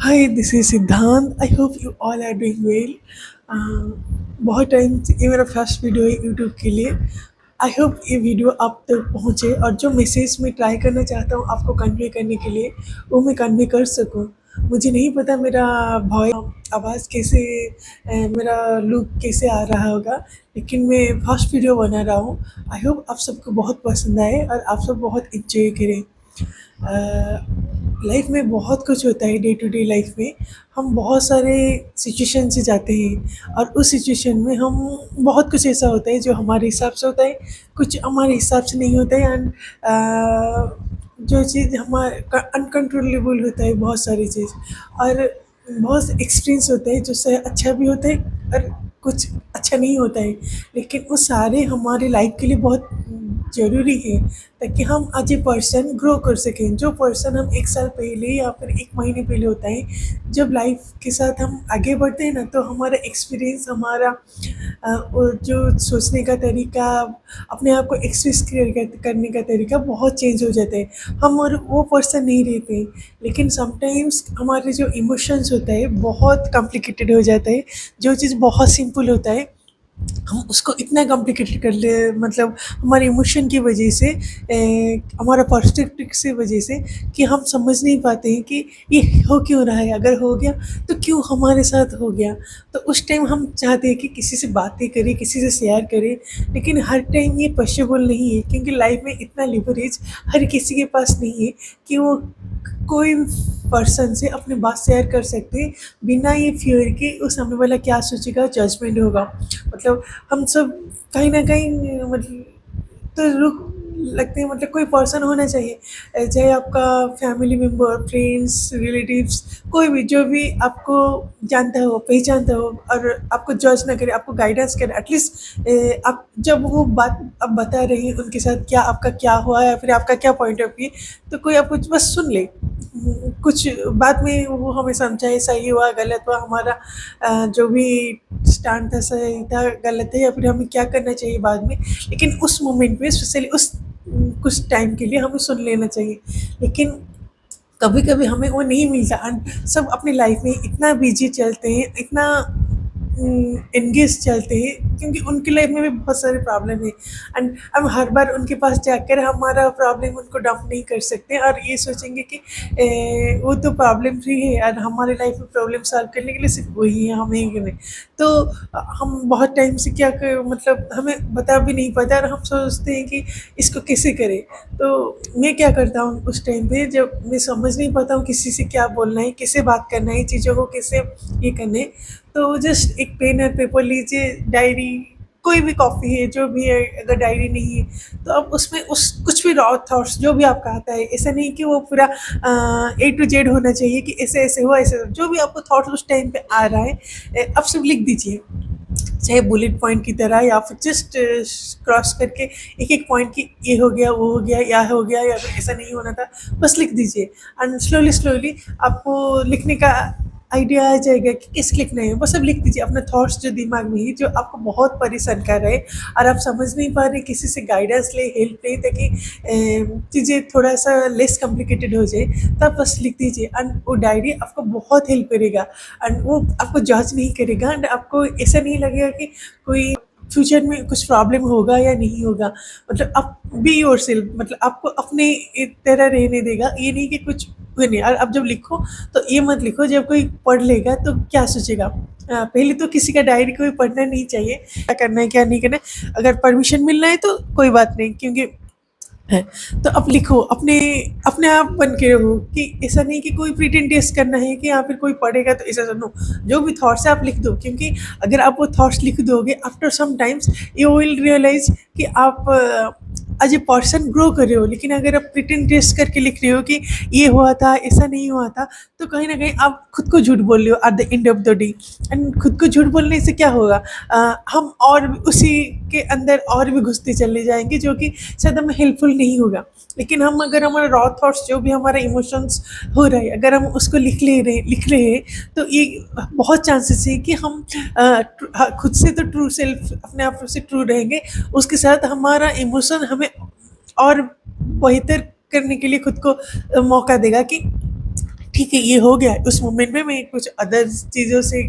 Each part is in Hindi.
Hi, this is Siddhant. I hope you all are doing well. बहुत टाइम से ये मेरा फर्स्ट वीडियो है यूट्यूब के लिए। आई होप ये वीडियो आप तक पहुँचे और जो मैसेज मैं ट्राई करना चाहता हूँ आपको कन्वे करने के लिए वो मैं कन्वे कर सकूँ। मुझे नहीं पता मेरा वॉइस आवाज़ कैसे मेरा लुक कैसे आ रहा होगा, लेकिन मैं फर्स्ट वीडियो बना रहा हूँ। आई होप आप सबको बहुत पसंद आए और आप सब बहुत इन्जॉय करें। लाइफ में बहुत कुछ होता है, डे टू डे लाइफ में हम बहुत सारे सिचुएशन से जाते हैं और उस सिचुएशन में हम बहुत कुछ ऐसा होता है जो हमारे हिसाब से होता है, कुछ हमारे हिसाब से नहीं होता है। एंड जो चीज़ हमारे अनकंट्रोलेबल होता है, बहुत सारी चीज़ और बहुत एक्सपीरियंस होता है जो से अच्छा भी होता है और कुछ अच्छा नहीं होता है, लेकिन वो सारे हमारे लाइफ के लिए बहुत ज़रूरी है ताकि हम एज ए पर्सन ग्रो कर सकें। जो पर्सन हम 1 साल पहले या फिर 1 महीने पहले होता है, जब लाइफ के साथ हम आगे बढ़ते हैं ना, तो हमारा एक्सपीरियंस, हमारा वो जो सोचने का तरीका, अपने आप को एक्सप्रेस करने का तरीका बहुत चेंज हो जाता है। हम और वो पर्सन नहीं रहते, लेकिन समटाइम्स हमारे जो इमोशंस होता है बहुत कॉम्प्लिकेटेड हो जाता है। जो चीज़ बहुत सिंपल होता है हम उसको इतना कॉम्प्लिकेटेड कर ले, मतलब हमारे इमोशन की वजह से, हमारा पर्सपेक्टिव से वजह से, कि हम समझ नहीं पाते हैं कि ये हो क्यों रहा है, अगर हो गया तो क्यों हमारे साथ हो गया। तो उस टाइम हम चाहते हैं कि किसी से बातें करें, किसी से शेयर करें, लेकिन हर टाइम ये पॉसिबल नहीं है क्योंकि लाइफ में इतना लिवरेज हर किसी के पास नहीं है कि वो कोई पर्सन से अपनी बात शेयर कर सकते हैं बिना ये फियर के उस सामने वाला क्या सोचेगा, जजमेंट होगा। मतलब हम सब कहीं न कहीं मतलब तो रुक लगते हैं, मतलब कोई पर्सन होना चाहिए, चाहे आपका फैमिली मेंबर, फ्रेंड्स, रिलेटिव्स, कोई भी जो भी आपको जानता हो, पहचानता हो और आपको जज ना करे, आपको गाइडेंस करे। एटलीस्ट आप जब वो बात आप बता रहे हैं उनके साथ क्या आपका क्या हुआ है या फिर आपका क्या पॉइंट ऑफ व्यू, तो कोई आपको बस सुन ले। कुछ बाद में वो हमें समझाए सही हुआ, गलत हुआ, हमारा जो भी स्टैंड था सही था, गलत है, या फिर हमें क्या करना चाहिए बाद में। लेकिन उस मोमेंट में स्पेशली उस कुछ टाइम के लिए हमें सुन लेना चाहिए। लेकिन कभी-कभी हमें वो नहीं मिलता एंड सब अपनी लाइफ में इतना बिज़ी चलते हैं, इतना एंगेज चलते हैं क्योंकि उनकी लाइफ में भी बहुत सारे प्रॉब्लम है। एंड हम हर बार उनके पास जाकर हमारा प्रॉब्लम उनको डंप नहीं कर सकते और ये सोचेंगे कि वो तो प्रॉब्लम फ्री है और हमारे लाइफ में प्रॉब्लम सॉल्व करने के लिए सिर्फ वही है, हम ही नहीं। तो हम बहुत टाइम से क्या कर, मतलब हमें बता भी नहीं पाता और हम सोचते हैं कि इसको कैसे करें। तो मैं क्या करता हूँ उस टाइम पे जब मैं समझ नहीं पाता हूँ किसी से क्या बोलना है, कैसे बात करना है, चीज़ों को कैसे ये करना है, तो जस्ट एक पेन और पेपर लीजिए, डायरी, कोई भी कॉफ़ी है, जो भी है, अगर डायरी नहीं है तो आप उसमें उस कुछ भी रॉ थॉट्स जो भी आपका आता है, ऐसा नहीं कि वो पूरा ए टू जेड होना चाहिए कि ऐसे ऐसे हुआ, ऐसे जो भी आपको थॉट्स उस टाइम पे आ रहा है, आप सब लिख दीजिए, चाहे बुलेट पॉइंट की तरह या फिर जस्ट क्रॉस करके एक एक पॉइंट की ये हो गया, वो हो गया, या हो गया, या फिर ऐसा नहीं होना था, बस लिख दीजिए। एंड स्लोली स्लोली आपको लिखने का आइडिया आ जाएगा कि किस लिखना है, वो सब लिख दीजिए अपने थॉट्स जो दिमाग में है, जो आपको बहुत परेशान कर रहे हैं और आप समझ नहीं पा रहे, किसी से गाइडेंस ले, हेल्प ले, ताकि चीज़ें थोड़ा सा लेस कॉम्प्लिकेटेड हो जाए, तब बस लिख दीजिए। एंड वो डायरी आपको बहुत हेल्प करेगा एंड वो आपको जज नहीं करेगा एंड आपको ऐसा नहीं लगेगा कि कोई फ्यूचर में कुछ प्रॉब्लम होगा या नहीं होगा। मतलब आप बी योरसेल्फ, मतलब आपको अपने तरह रहने देगा, ये नहीं कि कुछ हुए नहीं। और अब जब लिखो तो ये मत लिखो जब कोई पढ़ लेगा तो क्या सोचेगा। पहले तो किसी का डायरी कोई पढ़ना नहीं चाहिए, क्या करना है क्या नहीं करना है, अगर परमिशन मिल रहा है तो कोई बात नहीं, क्योंकि है। तो अब लिखो, अपने अपने आप बन के रहो, कि ऐसा नहीं कि कोई प्रिटेंडियस करना है कि या फिर कोई पढ़ेगा तो ऐसा सुनो। जो भी थॉट्स है आप लिख दो, क्योंकि अगर आप वो थॉट्स लिख दोगे after some times you will realise कि आप एज ए पर्सन ग्रो कर रहे हो। लेकिन अगर आप प्रिटेंडियस करके लिख रहे हो कि ये हुआ था, ऐसा नहीं हुआ था, तो कहीं ना कहीं आप खुद को झूठ बोल रहे हो at the end of the day. And खुद को झूठ बोलने से क्या होगा, हम और भी उसी के अंदर और भी घुसते चले जाएंगे, जो कि शायद हमें हेल्पफुल नहीं होगा। लेकिन हम अगर हमारा रॉ थॉट्स, जो भी हमारा इमोशंस हो रहा है, अगर हम उसको लिख रहे हैं, तो ये बहुत चांसेस है कि हम खुद से तो ट्रू सेल्फ, अपने आप से ट्रू रहेंगे, उसके साथ हमारा इमोशन हमें और बेहतर करने के लिए खुद को मौका देगा कि ठीक है, ये हो गया। उस मोमेंट में मैं कुछ अदर चीज़ों से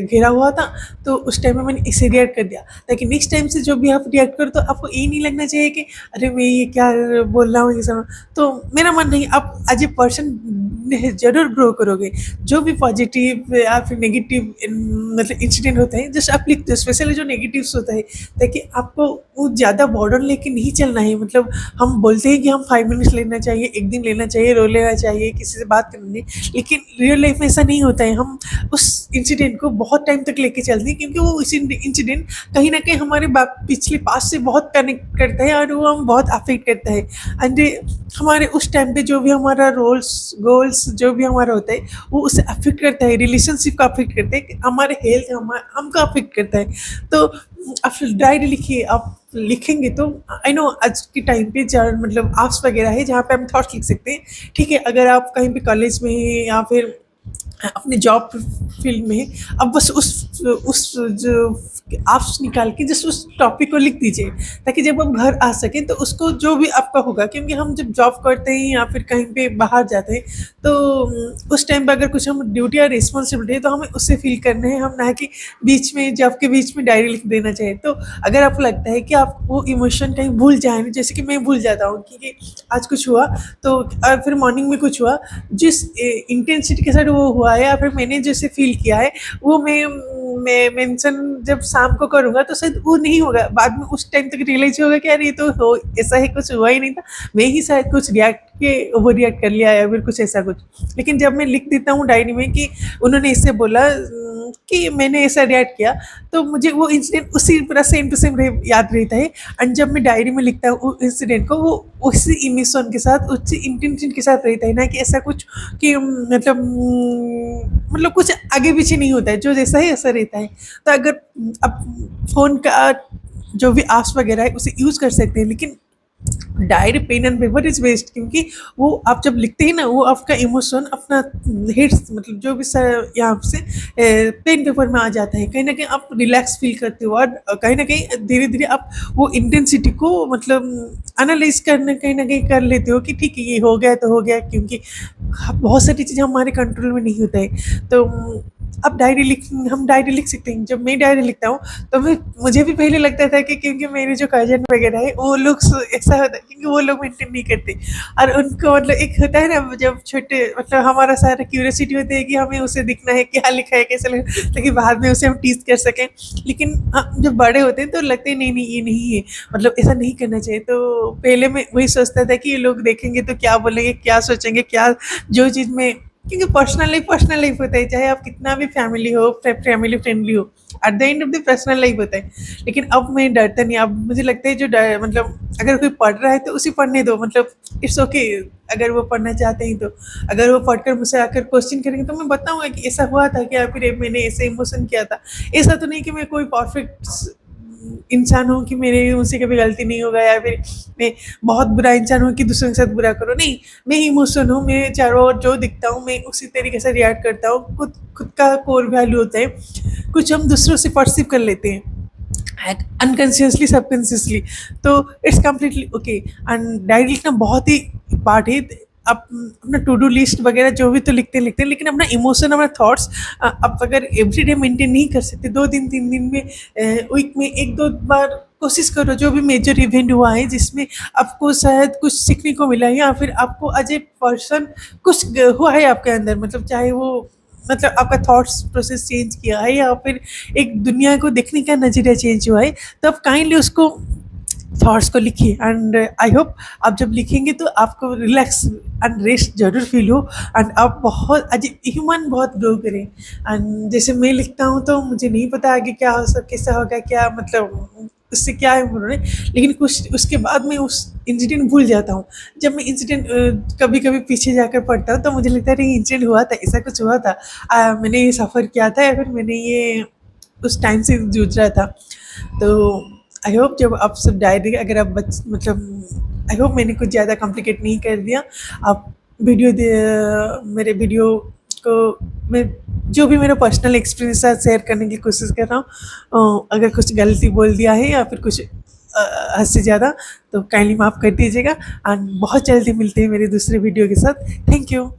घिरा हुआ था, तो उस टाइम में मैंने इसे रिएक्ट कर दिया, ताकि नेक्स्ट टाइम से जो भी आप रिएक्ट करो तो आपको ये नहीं लगना चाहिए कि अरे मैं ये क्या बोल रहा हूँ ये सब। तो मेरा मन नहीं, आप एज ए पर्सन ज़रूर ग्रो करोगे। जो भी पॉजिटिव या फिर नेगेटिव मतलब इंसिडेंट होते हैं, जस्ट आप लिख दो, स्पेशली जो नेगेटिव्स होता है, ताकि आपको वो ज़्यादा बर्डन लेके नहीं चलना है। मतलब हम बोलते हैं कि हम 5 मिनट्स लेना चाहिए, 1 दिन लेना चाहिए, रो लेना चाहिए, किसी से बात करनी, लेकिन रियल लाइफ में ऐसा नहीं होता है। हम उस इंसिडेंट को बहुत टाइम तक लेके चलते हैं, क्योंकि वो इंसिडेंट कहीं न कहीं हमारे पिछले पास्ट से बहुत कनेक्ट करता है और वो हम बहुत अफेक्ट करता है। एंड हमारे उस टाइम पे जो भी हमारा रोल्स गोल्स जो भी हमारा होता है, वो उसे अफेक्ट करता है, रिलेशनशिप को अफेक्ट करता है, हमारे हेल्थ हमको अफेक्ट करता है। तो आप डायरी लिखिए, आप लिखेंगे तो आई नो आज के टाइम पे मतलब ऐप्स वगैरह है जहाँ पे हम थॉट्स लिख सकते हैं। ठीक है, अगर आप कहीं पे कॉलेज में हैं या फिर अपने जॉब फील्ड में है, अब बस उस जो एप्स निकाल के जस्ट उस टॉपिक को लिख दीजिए, ताकि जब हम घर आ सकें तो उसको जो भी आपका होगा, क्योंकि हम जब जॉब करते हैं या फिर कहीं पे बाहर जाते हैं, तो उस टाइम पे अगर कुछ हम ड्यूटी या रिस्पॉन्सिबिलिटी है तो हमें उससे फील करना है, हम ना कि बीच में जॉब के बीच में डायरी लिख देना चाहिए। तो अगर आपको लगता है कि आप वो इमोशन कहीं भूल जाए, जैसे कि मैं भूल जाता हूँ कि आज कुछ हुआ, तो फिर मॉर्निंग में कुछ हुआ, जिस इंटेंसिटी के साथ वो हुआ है या फिर मैंने जैसे फील किया है, वो मैं मेंशन जब शाम को करूँगा तो शायद वो नहीं होगा। बाद में उस टाइम तक रियलाइज़ होगा कि यार ये तो हो ऐसा ही कुछ हुआ ही नहीं था। मैं ही शायद कुछ ओवर रिएक्ट कर लिया या फिर कुछ ऐसा कुछ। लेकिन जब मैं लिख देता हूँ डायरी में कि उन्होंने इससे बोला कि मैंने ऐसा रिएक्ट किया, तो मुझे वो इंसिडेंट उसी पूरा सेम टू सेम याद रहता है। एंड जब मैं डायरी में लिखता हूँ इंसिडेंट को, वो उसी इमोशन के साथ, उसी इंटेंशन के साथ रहता है, ना कि ऐसा कुछ कि मतलब कुछ आगे पीछे नहीं होता है, जो जैसा है ऐसा रहता है। तो अगर आप फ़ोन का जो भी ऐप्स वगैरह है उसे यूज़ कर सकते हैं, लेकिन diary pen and paper is waste, क्योंकि वो आप जब लिखते हैं ना, वो आपका इमोशन अपना हिट्स मतलब जो भी यहाँ से पेन पेपर में आ जाता है। कहीं ना कहीं आप रिलैक्स फील करते हो, और कहीं ना कहीं धीरे धीरे आप वो इंटेंसिटी को मतलब एनालाइज करने कहीं ना कहीं कर लेते हो कि ठीक है ये हो गया तो हो गया, क्योंकि बहुत सारी चीज़ें हमारे कंट्रोल में नहीं होता है। तो अब हम डायरी लिख सकते हैं। जब मैं डायरी लिखता हूँ तो मुझे भी पहले लगता था कि क्योंकि मेरे जो कज़न वगैरह है वो लोग ऐसा होता है, क्योंकि वो लोग मेंटेन नहीं करते, और उनको मतलब एक होता है ना, जब छोटे मतलब हमारा सारा क्यूरियोसिटी होती है कि हमें उसे दिखना है, क्या लिखा है, कैसे लिखा है, ताकि बाद में उसे हम टीज कर सकें। लेकिन जब बड़े होते हैं तो लगते हैं नहीं नहीं ये नहीं है, मतलब ऐसा नहीं करना चाहिए। तो पहले मैं वही सोचता था कि ये लोग देखेंगे तो क्या बोलेंगे, क्या सोचेंगे, क्या जो चीज़ में, क्योंकि पर्सनल लाइफ होता है, चाहे आप कितना भी फैमिली फ्रेंडली हो, at the end of the personal life होता है। लेकिन अब मैं डरता नहीं, अब मुझे लगता है मतलब अगर कोई पढ़ रहा है तो उसे पढ़ने दो, मतलब इट्स ओके। अगर वो पढ़ना चाहते हैं तो अगर वो पढ़कर मुझसे आकर क्वेश्चन करेंगे तो मैं बताऊंगा कि ऐसा हुआ था कि फिर मैंने ऐसे इमोशन किया था। ऐसा तो नहीं कि मैं कोई परफेक्ट इंसान हूँ कि मेरे मुझसे कभी गलती नहीं होगा, या फिर मैं बहुत बुरा इंसान हूँ कि दूसरों के साथ बुरा करो। नहीं, मैं इमोशन हूँ, मैं चारों ओर जो दिखता हूँ मैं उसी तरीके से रिएक्ट करता हूँ। खुद का कोर वैल्यू होता है, कुछ हम दूसरों से परसीव कर लेते हैं अनकॉन्शियसली सबकॉन्शियसली, तो it's completely okay. And diary लिखना बहुत ही पार्ट है। आप अपना टू डू लिस्ट वगैरह जो भी तो लिखते हैं, लेकिन अपना इमोशन, अपना थॉट्स आप अगर एवरीडे मेंटेन नहीं कर सकते, 2 दिन 3 दिन में, वीक में 1-2 बार कोशिश करो, जो भी मेजर इवेंट हुआ है जिसमें आपको शायद कुछ सीखने को मिला है, या फिर आपको एज ए पर्सन कुछ हुआ है आपके अंदर, मतलब चाहे वो मतलब आपका थॉट्स प्रोसेस चेंज किया है, या फिर एक दुनिया को देखने का नज़रिया चेंज हुआ है, तो आप काइंडली उसको थॉट्स को लिखिए। एंड आई होप आप जब लिखेंगे तो आपको रिलैक्स एंड रेस्ट ज़रूर फील हो, एंड आप बहुत अजीब ह्यूमन बहुत ग्रो करें। एंड जैसे मैं लिखता हूँ तो मुझे नहीं पता आगे क्या हो सब कैसा होगा, क्या मतलब उससे क्या है उन्होंने, लेकिन कुछ उसके बाद मैं उस इंसिडेंट भूल जाता हूँ। जब मैं इंसिडेंट कभी कभी पीछे जाकर पढ़ता हूँ तो मुझे लगता है ये इंसिडेंट हुआ था, ऐसा कुछ हुआ था, मैंने ये सफ़र किया था, या फिर मैंने ये उस टाइम से जूझ रहा था। तो आई होप जब आप सब डायरी अगर आप मतलब आई होप मैंने कुछ ज़्यादा कॉम्प्लिकेट नहीं कर दिया। आप मेरे वीडियो को मैं जो भी मेरा पर्सनल एक्सपीरियंस है शेयर करने की कोशिश कर रहा हूँ। अगर कुछ गलती बोल दिया है या फिर कुछ हद से ज़्यादा, तो काइंडली माफ़ कर दीजिएगा। एंड बहुत जल्दी मिलते हैं मेरे दूसरे वीडियो के साथ। Thank you.